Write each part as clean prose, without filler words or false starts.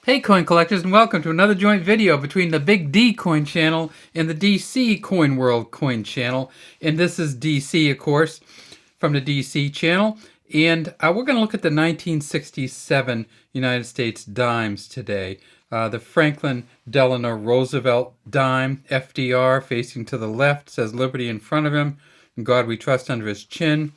Hey coin collectors, and welcome to another joint video between the Big D coin channel and the DC Coin World coin channel. And this is DC, of course, from the DC channel. And we're going to look at the 1967 United States dimes today. The Franklin Delano Roosevelt dime, FDR, facing to the left, says Liberty in front of him, and God we trust under his chin.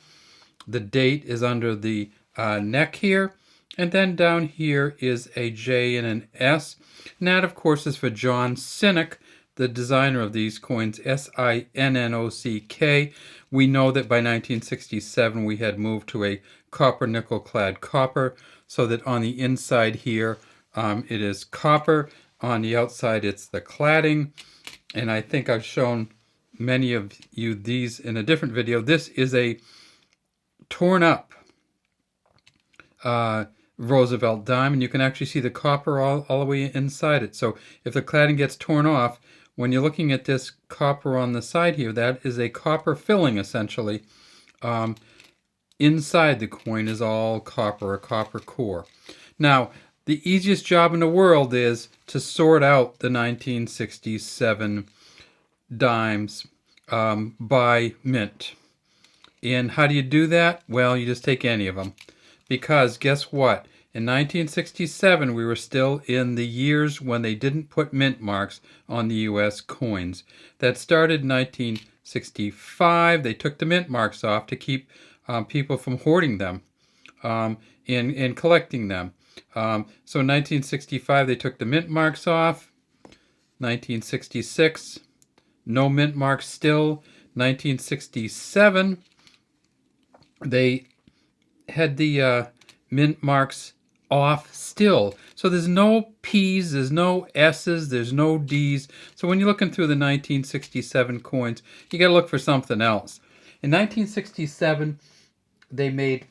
The date is under the neck here. And then down here is a J and an S. And that, of course, is for John Sinnock, the designer of these coins, Sinnock. We know that by 1967 we had moved to a copper nickel clad copper, so that on the inside here it is copper. On the outside it's the cladding. And I think I've shown many of you these in a different video. This is a torn up Roosevelt dime, and you can actually see the copper all the way inside it. So if the cladding gets torn off, when you're looking at this copper on the side here, that is a copper filling essentially. Inside the coin is all copper, a copper core. Now, the easiest job in the world is to sort out the 1967 dimes by mint. And how do you do that? Well, you just take any of them. Because guess what? In 1967, we were still in the years when they didn't put mint marks on the U.S. coins. That started in 1965. They took the mint marks off to keep people from hoarding them and collecting them. So in 1965, they took the mint marks off. 1966, no mint marks still. 1967, they had the mint marks off still. So there's no P's, there's no S's, there's no D's. So when you're looking through the 1967 coins, you got to look for something else. In 1967, they made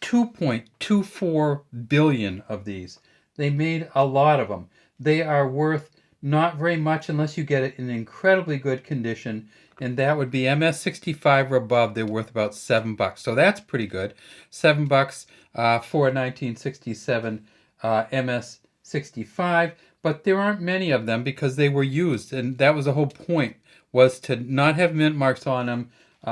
2.24 billion of these. They made a lot of them. They are worth not very much unless you get it in incredibly good condition, and that would be MS65 or above. They're worth about $7. So that's pretty good. $7 for a 1967 MS65, but there aren't many of them because they were used, and that was the whole point, was to not have mint marks on them,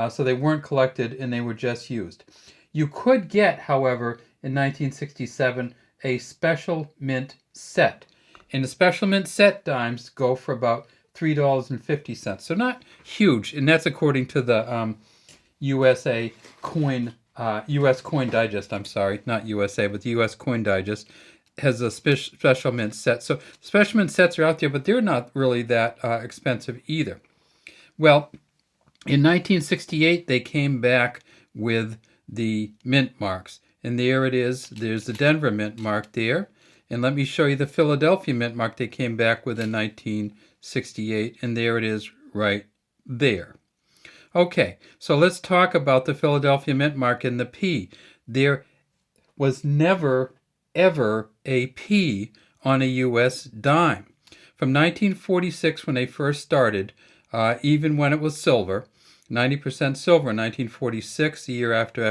so they weren't collected and they were just used. You could get, however, in 1967, a special mint set. And the special mint set dimes go for about $3.50. So not huge, and that's according to the US Coin Digest. I'm sorry, not USA, but the US Coin Digest has a special mint set. So special mint sets are out there, but they're not really that expensive either. Well, in 1968, they came back with the mint marks, and there it is. There's the Denver mint mark there. And let me show you the Philadelphia mint mark they came back with in 1968, and there it is right there. Okay, so let's talk about the Philadelphia mint mark and the P. There was never, ever a P on a U.S. dime. From 1946, when they first started, even when it was silver, 90% silver in 1946, the year after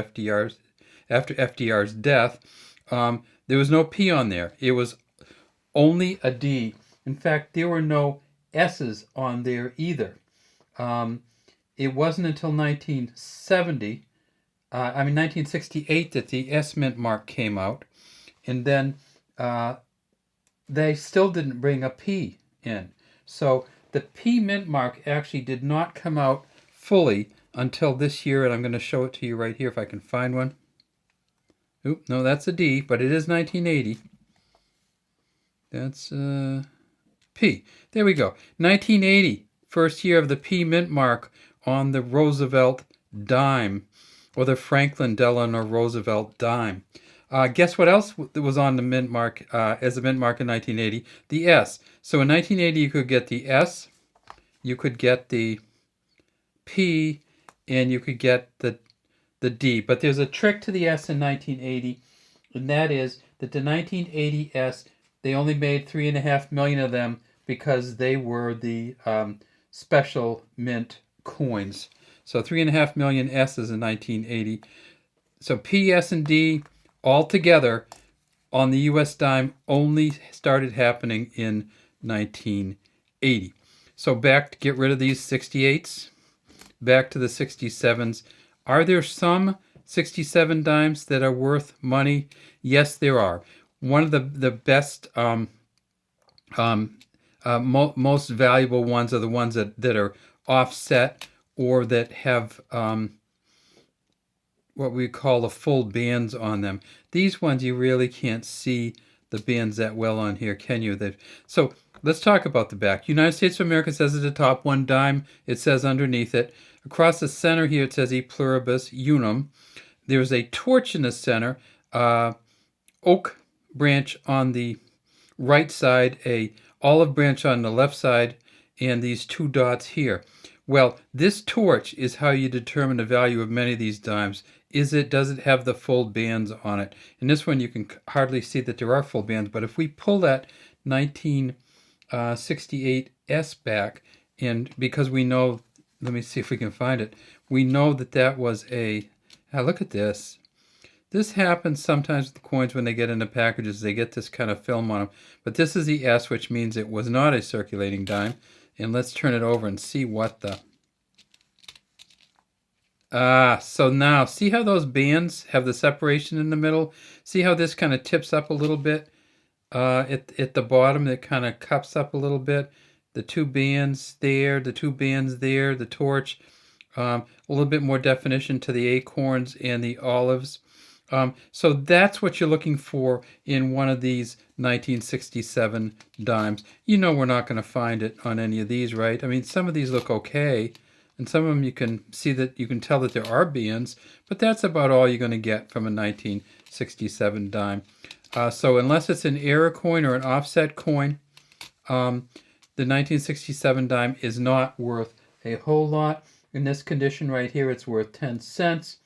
FDR's death, there was no P on there. It was only a D. In fact, there were no S's on there either. It wasn't until 1968 that the S mint mark came out. And then they still didn't bring a P in. So the P mint mark actually did not come out fully until this year, and I'm going to show it to you right here if I can find one. Oop, no, that's a D, but it is 1980. That's P. There we go. 1980, first year of the P mint mark on the Roosevelt dime, or the Franklin Delano Roosevelt dime. Guess what else was on the mint mark as a mint mark in 1980? The S. So in 1980, you could get the S, you could get the P, and you could get the D. But there's a trick to the S in 1980, and that is that the 1980 S, they only made 3.5 million of them because they were the special mint coins. So 3.5 million S's in 1980. So P, S, and D all together on the US dime only started happening in 1980. So back to get rid of these 68s, back to the 67s. Are there some 67 dimes that are worth money? Yes, there are. One of the best, most valuable ones are the ones that are offset or that have what we call the full bands on them. These ones you really can't see the bands that well on here, can you? So let's talk about the back. United States of America says at the top, 1 dime. It says underneath it. Across the center here it says E pluribus unum. There's a torch in the center, oak branch on the right side, a olive branch on the left side, and these 2 dots here. Well, this torch is how you determine the value of many of these dimes. Does it have the full bands on it? In this one, you can hardly see that there are full bands, but if we pull that 1968 S back, and because we know, let me see if we can find it, we know that was look at this. This happens sometimes with the coins when they get into packages. They get this kind of film on them. But this is the S, which means it was not a circulating dime. And let's turn it over and see what the... so now, see how those bands have the separation in the middle? See how this kind of tips up a little bit at the bottom? It kind of cups up a little bit. The 2 bands there, the 2 bands there, the torch. A little bit more definition to the acorns and the olives. So that's what you're looking for in one of these 1967 dimes. You know we're not going to find it on any of these, right? I mean, some of these look okay, and some of them you can see that you can tell that there are bands, but that's about all you're going to get from a 1967 dime. So unless it's an error coin or an offset coin, the 1967 dime is not worth a whole lot. In this condition right here, it's worth 10 cents.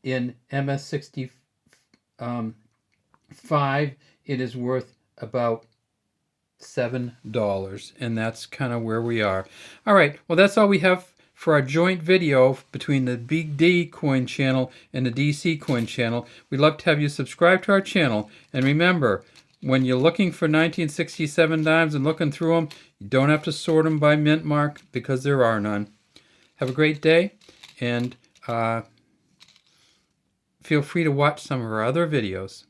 In MS65, it is worth about $7, and that's kind of where we are. All right, well, that's all we have for our joint video between the Big D coin channel and the DC coin channel. We'd love to have you subscribe to our channel, and remember, when you're looking for 1967 dimes and looking through them, you don't have to sort them by mint mark because there are none. Have a great day, and feel free to watch some of our other videos.